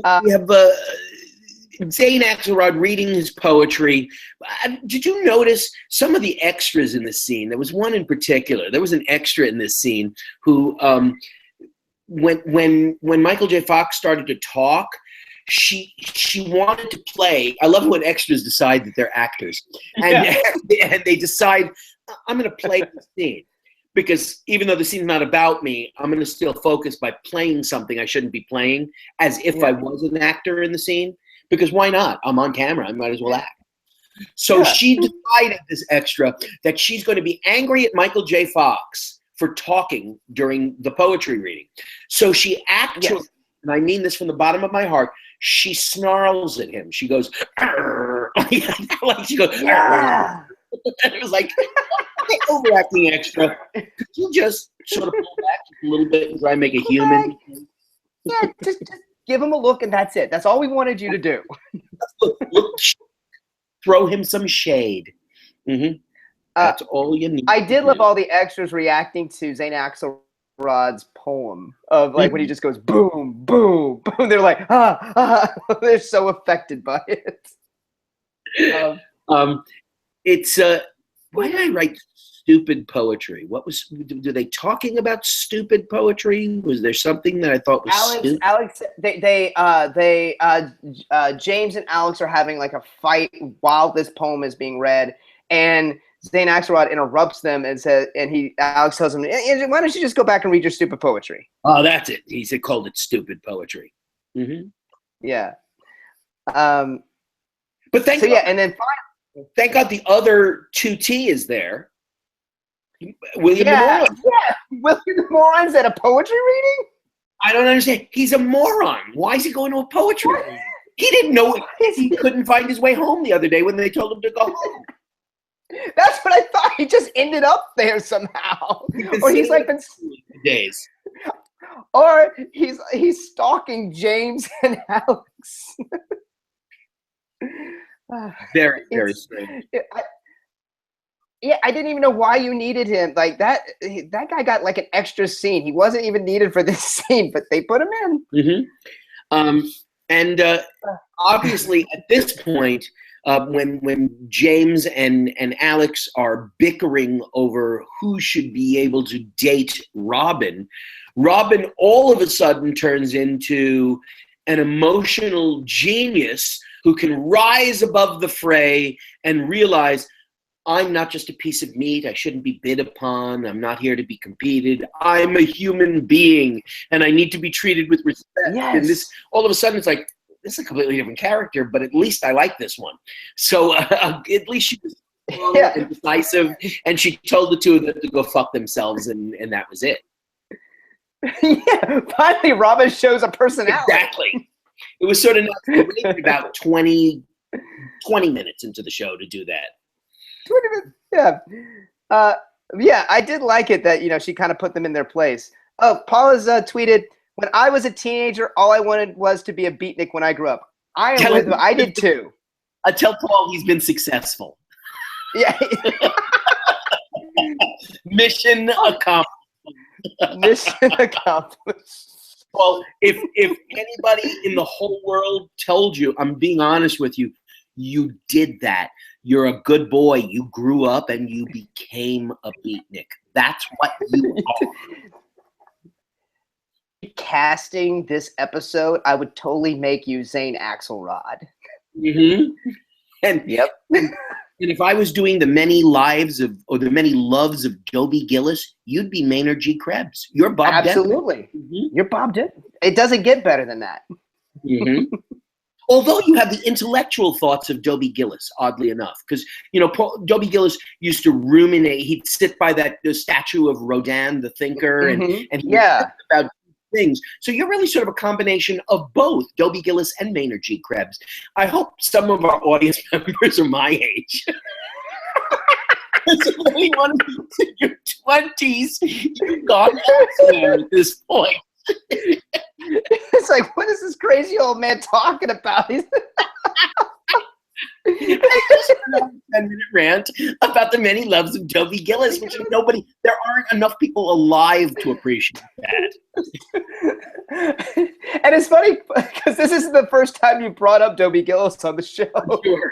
B: Zayn Axelrod reading his poetry. Did you notice some of the extras in this scene? There was one in particular. There was an extra in this scene who, when Michael J. Fox started to talk, she wanted to play. I love when extras decide that they're actors, and they decide, I'm going to play the scene, because even though the scene's not about me, I'm going to still focus by playing something I shouldn't be playing, as if I was an actor in the scene. Because why not? I'm on camera. I might as well act. So she decided, this extra, that she's going to be angry at Michael J. Fox for talking during the poetry reading. So she actually, and I mean this from the bottom of my heart, she snarls at him. She goes, like she goes, and it was like, overacting extra. Could you just sort of pull back a little bit and try and make a human?
A: Yeah, just give him a look and that's it. That's all we wanted you to do.
B: look, throw him some shade. Mm-hmm. That's all you need.
A: I did love all the extras reacting to Zayn Axelrod's poem of like when he just goes boom, boom, boom. They're like, they're so affected by it.
B: It's why did I write stupid poetry? What was? Were they talking about stupid poetry? Was there something that I thought was stupid?
A: Alex, James and Alex are having like a fight while this poem is being read, and Zayn Axelrod interrupts them and says, Alex tells him, "Why don't you just go back and read your stupid poetry?"
B: Oh, that's it. He said, called it stupid poetry. Mm-hmm.
A: Yeah.
B: But thank God,
A: and then finally,
B: thank God the other 2T is there. William the Moron.
A: Yeah, William the Moron's at a poetry reading?
B: I don't understand. He's a moron. Why is he going to a poetry reading? He didn't know he couldn't find his way home the other day when they told him to go home.
A: That's what I thought. He just ended up there somehow. Or he's like been
B: days.
A: Or he's stalking James and Alex.
B: Very, very strange.
A: I didn't even know why you needed him. Like that guy got like an extra scene. He wasn't even needed for this scene, but they put him in.
B: Mm-hmm. And obviously at this point, when James and Alex are bickering over who should be able to date Robin all of a sudden turns into an emotional genius who can rise above the fray and realize, I'm not just a piece of meat. I shouldn't be bid upon. I'm not here to be competed. I'm a human being, and I need to be treated with respect.
A: Yes.
B: And this, all of a sudden, it's like, this is a completely different character, but at least I like this one. So at least she was strong and decisive, and she told the two of them to go fuck themselves, and that was it.
A: Yeah, finally Robin shows a personality.
B: Exactly. It was sort of nice. About 20 minutes into the show to do that.
A: 20 minutes, yeah, I did like it that she kind of put them in their place. Oh, Paul has tweeted, when I was a teenager, all I wanted was to be a beatnik when I grew up. I am with him. I did too.
B: I tell Paul he's been successful.
A: Yeah.
B: Mission accomplished.
A: Mission accomplished.
B: Well, if anybody in the whole world told you, I'm being honest with you, you did that. You're a good boy. You grew up and you became a beatnik. That's what you are.
A: Casting this episode, I would totally make you Zayn Axelrod.
B: Mm-hmm. And and if I was doing the many loves of Dobie Gillis, you'd be Maynard G. Krebs. You're Bob.
A: Absolutely.
B: Mm-hmm.
A: You're Bob Denton. It doesn't get better than that.
B: Mm-hmm. Although you have the intellectual thoughts of Dobie Gillis, oddly enough, because Dobie Gillis used to ruminate. He'd sit by the statue of Rodin, the thinker, and he would think about things. So you're really sort of a combination of both Dobie Gillis and Maynard G. Krebs. I hope some of our audience members are my age. So when you want to be in your 20s, you've gone elsewhere at this point.
A: It's like, what is this crazy old man talking about? He's
B: 10-minute rant about the many loves of Dobie Gillis, which there aren't enough people alive to appreciate that.
A: And it's funny because this is the first time you brought up Dobie Gillis on the show.
B: Sure.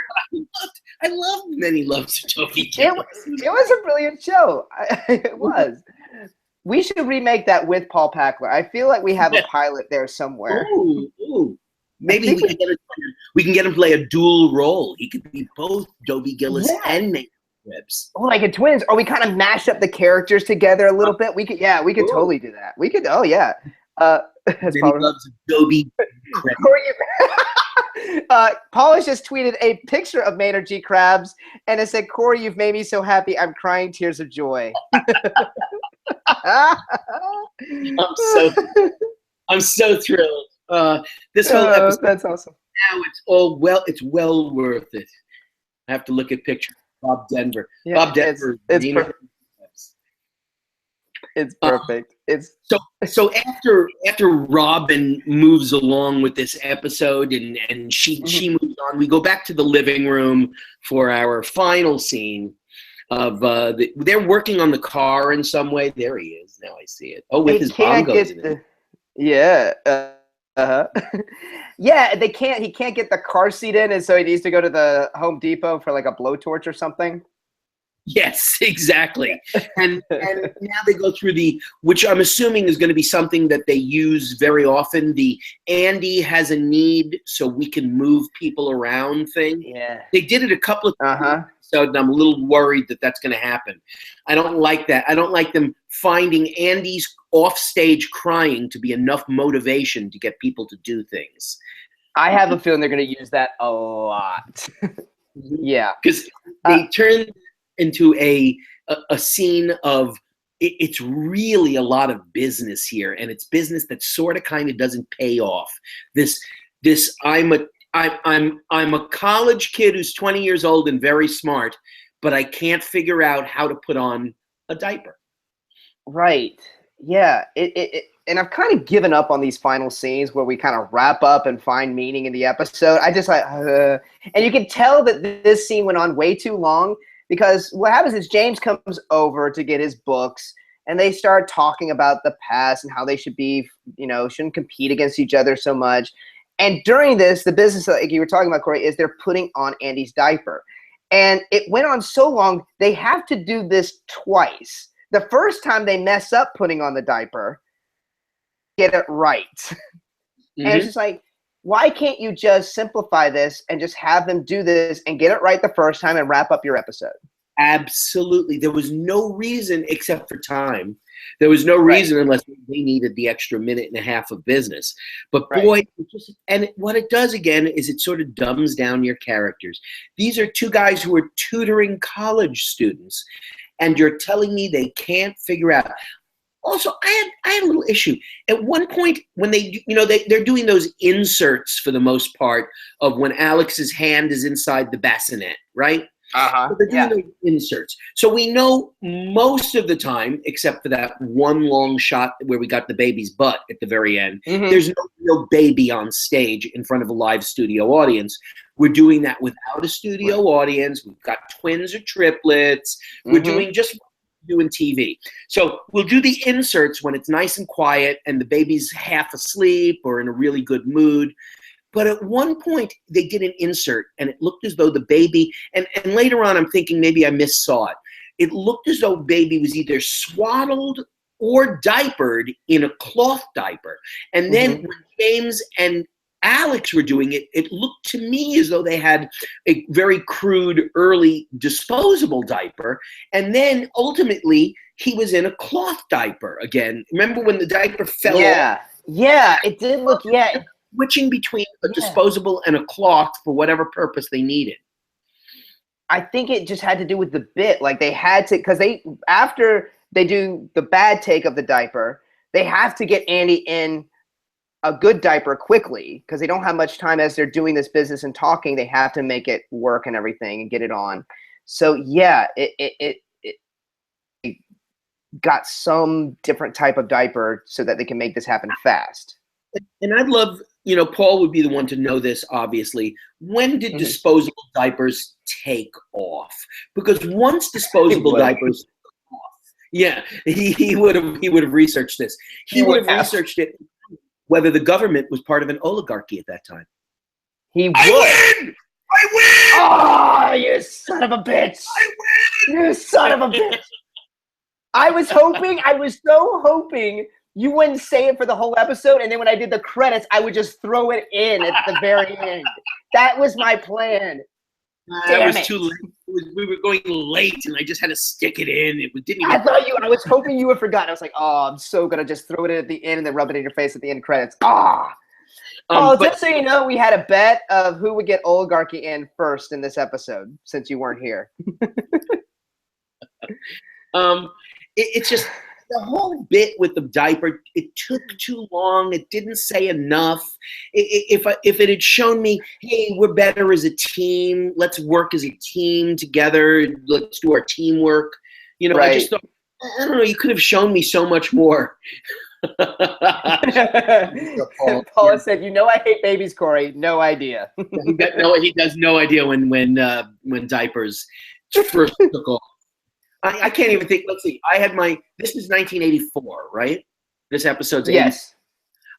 B: I love Many Loves of Dobie Gillis.
A: It was a brilliant show. It was. We should remake that with Paul Packler. I feel like we have a pilot there somewhere.
B: Ooh. Maybe we can get him to play a dual role. He could be both Dobie Gillis and Maynard Krebs.
A: Oh, like in Twins, or we kind of mash up the characters together a little bit. We could totally do that. We could. Oh yeah.
B: Many Loves of Dobie Krebs.
A: Paul has just tweeted a picture of Maynard G. Krabs, and it said, "Corey, you've made me so happy. I'm crying tears of joy."
B: I'm so thrilled. This whole episode,
A: that's awesome.
B: Now it's well worth it. I have to look at pictures of Bob Denver.
A: Yeah,
B: Bob Denver.
A: It's perfect. It's perfect.
B: So after Robin moves along with this episode and she moves on, we go back to the living room for our final scene of they're working on the car in some way. There he is. Now I see it. Oh, with his bongos in it.
A: Yeah. Yeah, he can't get the car seat in, and so he needs to go to the Home Depot for like a blowtorch or something.
B: Yes, exactly. And now they go through which I'm assuming is going to be something that they use very often, the Andy has a need so we can move people around thing.
A: Yeah.
B: They did it a couple of times, so I'm a little worried that that's going to happen. I don't like that. I don't like them finding Andy's offstage crying to be enough motivation to get people to do things.
A: I have a feeling they're going to use that a lot. Yeah.
B: Because they turn into a scene of it's really a lot of business here, and it's business that sort of kind of doesn't pay off. This I'm a college kid who's 20 years old and very smart, but I can't figure out how to put on a diaper.
A: Right. Yeah. And I've kind of given up on these final scenes where we kind of wrap up and find meaning in the episode. I just and you can tell that this scene went on way too long. Because what happens is James comes over to get his books, and they start talking about the past and how they should be, shouldn't compete against each other so much. And during this, the business, like you were talking about, Corey, is they're putting on Andy's diaper. And it went on so long, they have to do this twice. The first time they mess up putting on the diaper, get it right. And it's just like, why can't you just simplify this and just have them do this and get it right the first time and wrap up your episode?
B: Absolutely. There was no reason except for time. There was no reason unless they needed the extra minute and a half of business. But boy, what it does again is it sort of dumbs down your characters. These are two guys who are tutoring college students, and you're telling me they can't figure out. Also, I had a little issue. At one point, when they're doing those inserts for the most part of when Alex's hand is inside the bassinet, right? So they're doing those inserts. So we know most of the time, except for that one long shot where we got the baby's butt at the very end, there's no real baby on stage in front of a live studio audience. We're doing that without a studio audience. We've got twins or triplets. We're doing doing TV. So we'll do the inserts when it's nice and quiet and the baby's half asleep or in a really good mood. But at one point they did an insert and it looked as though the baby, and later on I'm thinking maybe I missaw it. It looked as though baby was either swaddled or diapered in a cloth diaper. And then when James and Alex were doing it, it looked to me as though they had a very crude early disposable diaper. And then ultimately he was in a cloth diaper again. Remember when the diaper fell off?
A: Yeah, it did look,
B: switching between a disposable and a cloth for whatever purpose they needed.
A: I think it just had to do with the bit. Like they had to, because after they do the bad take of the diaper, they have to get Andy in a good diaper quickly because they don't have much time as they're doing this business and talking. They have to make it work and everything and get it on. So yeah, it got some different type of diaper so that they can make this happen fast.
B: And I'd love, Paul would be the one to know this, obviously. When did disposable diapers take off? Because once disposable diapers took off, yeah, he would have researched this. He would have researched it, whether the government was part of an oligarchy at that time.
A: He would.
B: I win!
A: Oh, you son of a bitch!
B: I win!
A: You son of a bitch! I was so hoping you wouldn't say it for the whole episode, and then when I did the credits, I would just throw it in at the very end. That was my plan.
B: That was too late. We were going late, and I just had to stick it in. It didn't even.
A: I was hoping you would forgotten. I was like, oh, I'm so gonna just throw it in at the end and then rub it in your face at the end credits. Just so you know, we had a bet of who would get oligarchy in first in this episode, since you weren't here.
B: It's just the whole bit with the diaper. It took too long. It didn't say enough. If it had shown me, hey, we're better as a team. Let's work as a team together. Let's do our teamwork. I just thought, I don't know. You could have shown me so much more.
A: Paula said, I hate babies, Corey. No idea.
B: He does no idea when diapers first took off. I can't even think. Let's see. This is 1984, right? This episode's 80.
A: Yes.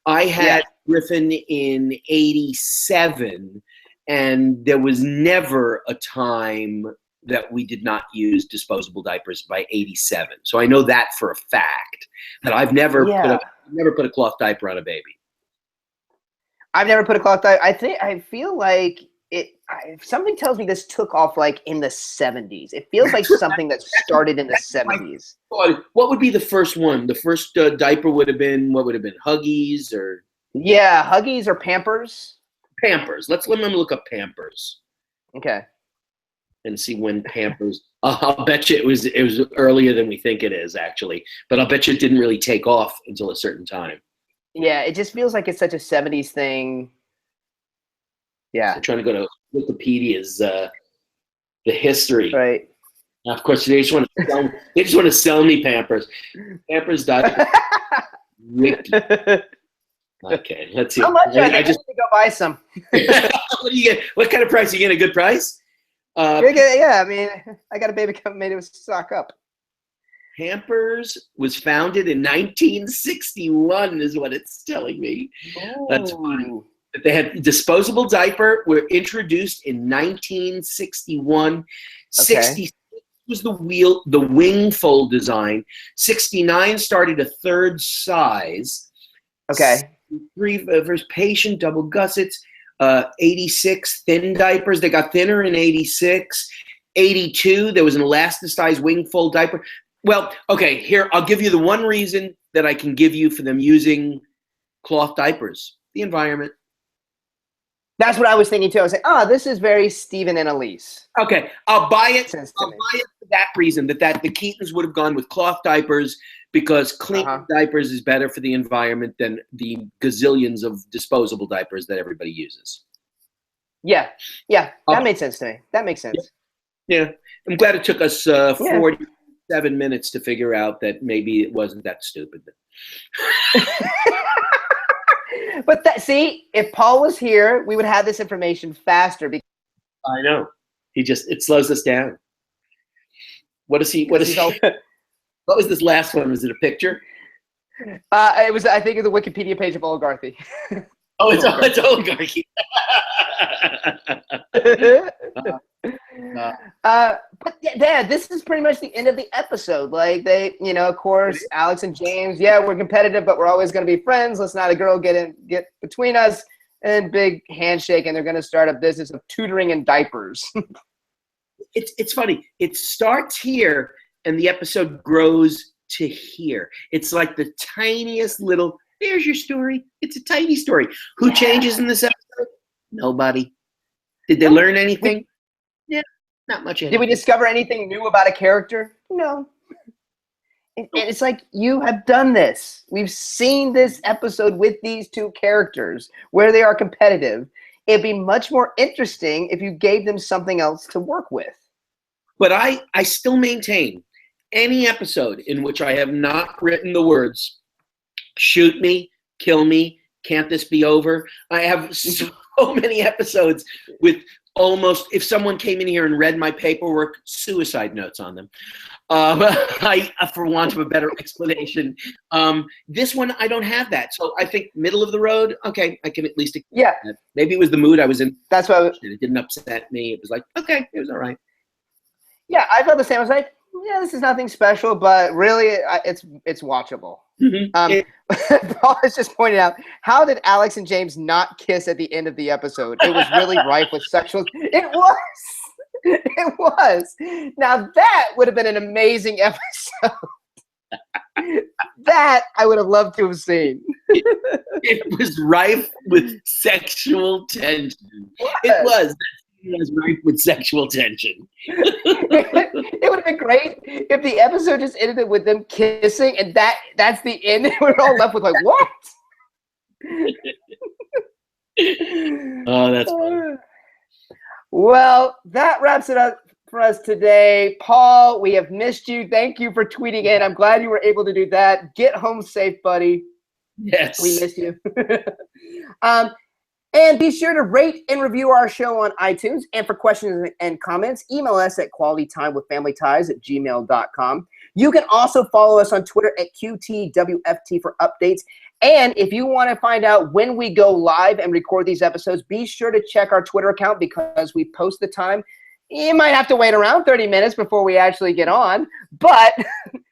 B: I had Griffin in 87, and there was never a time that we did not use disposable diapers by 87. So I know that for a fact, that I've never put a cloth diaper on a baby.
A: I've never put a cloth diaper. I feel like something tells me this took off like in the 70s. It feels like something that started in the 70s.
B: What would be the first one? The first diaper would have been Huggies or?
A: Yeah, Huggies or Pampers.
B: Pampers. Let me look up Pampers.
A: Okay.
B: And see when Pampers. I'll bet you it was earlier than we think it is, actually. But I'll bet you it didn't really take off until a certain time.
A: Yeah, it just feels like it's such a 70s thing. Yeah.
B: I'm trying to go to Wikipedia's the history.
A: Right.
B: Now, of course, they just want to sell me Pampers. Pampers. Wiki. Okay, let's see.
A: How much? I just need to go buy some.
B: What do you get? What kind of price? You get a good price?
A: Yeah, I mean, I got a baby made it stock up.
B: Pampers was founded in 1961, is what it's telling me.
A: Oh.
B: That's funny. They had disposable diaper were introduced in 1961. Okay. 66 was the wing fold design. 69 started a third size.
A: Okay.
B: 3 first patient double gussets. 86 thin diapers. They got thinner in 86. 82 there was an elasticized wing fold diaper. Well, okay, here I'll give you the one reason that I can give you for them using cloth diapers: the environment.
A: That's what I was thinking too. I was like, this is very Stephen and Elise.
B: Okay, I'll buy it. I'll buy it for that reason, that the Keatons would have gone with cloth diapers because clean diapers is better for the environment than the gazillions of disposable diapers that everybody uses.
A: Yeah, that made sense to me. That makes sense.
B: Yeah, I'm glad it took us 47 minutes to figure out that maybe it wasn't that stupid.
A: But see, if Paul was here, we would have this information faster.
B: I know. It slows us down. What was this last one? Was it a picture?
A: It was, I think, the Wikipedia page of oligarchy.
B: Oh, it's oligarchy.
A: But yeah, this is pretty much the end of the episode. Like they, of course, Alex and James, we're competitive, but we're always going to be friends. Let's not a girl get between us. And big handshake, and they're going to start a business of tutoring in diapers.
B: It's funny. It starts here, and the episode grows to here. It's like the tiniest little There's your story. It's a tiny story. Who changes in this episode? Nobody. Did they learn anything? Yeah, not much.
A: Did we discover anything new about a character? No. And it's like, you have done this. We've seen this episode with these two characters where they are competitive. It'd be much more interesting if you gave them something else to work with.
B: But I still maintain any episode in which I have not written the words, shoot me, kill me, can't this be over? I have so many episodes with almost, if someone came in here and read my paperwork, suicide notes on them. For want of a better explanation. This one, I don't have that. So I think middle of the road, okay, I can at least
A: yeah.
B: That. Maybe it was the mood I was in.
A: That's why
B: it didn't upset me. It was like, okay, it was all right.
A: Yeah, I felt the same. I was like, yeah, this is nothing special, but really, it's watchable. Paul has just pointed out, how did Alex and James not kiss at the end of the episode? It was really rife with sexual. It was. It was. Now that would have been an amazing episode. That I would have loved to have seen.
B: It was rife with sexual tension. It was. It was rife with sexual tension.
A: It would have been great if the episode just ended with them kissing, and that's the end. We're all left with like, what?
B: Oh, that's funny.
A: Well, that wraps it up for us today. Paul, we have missed you. Thank you for tweeting in. I'm glad you were able to do that. Get home safe, buddy.
B: Yes.
A: We missed you. And be sure to rate and review our show on iTunes. And for questions and comments, email us at qualitytimewithfamilyties@gmail.com. You can also follow us on Twitter at QTWFT for updates. And if you want to find out when we go live and record these episodes, be sure to check our Twitter account because we post the time. You might have to wait around 30 minutes before we actually get on, but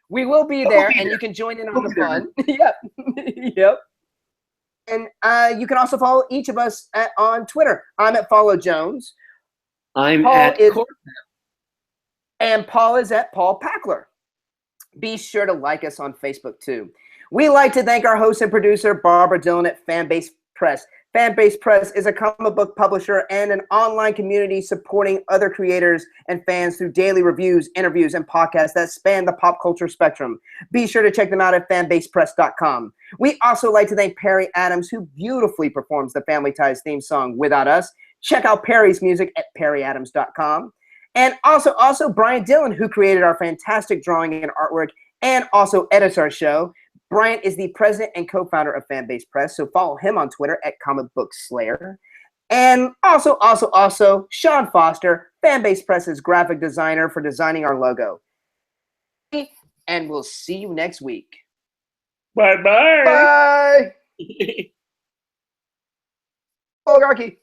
A: we will be there, and you can join in on the fun. Yep. Yep. And you can also follow each of us on Twitter. I'm at Follow Jones.
B: I'm
A: Paul
B: at
A: and Paul is at Paul Packler. Be sure to like us on Facebook too. We like to thank our host and producer, Barbara Dillon at Fanbase Press. Fanbase Press is a comic book publisher and an online community supporting other creators and fans through daily reviews, interviews, and podcasts that span the pop culture spectrum. Be sure to check them out at fanbasepress.com. We also like to thank Perry Adams, who beautifully performs the Family Ties theme song Without Us. Check out Perry's music at perryadams.com. And also Brian Dillon, who created our fantastic drawing and artwork and also edits our show. Brian is the president and co-founder of Fanbase Press, so follow him on Twitter at Comic Book Slayer. And also, Sean Foster, Fanbase Press's graphic designer, for designing our logo. And we'll see you next week.
B: Bye-bye.
A: Bye. Oligarchy.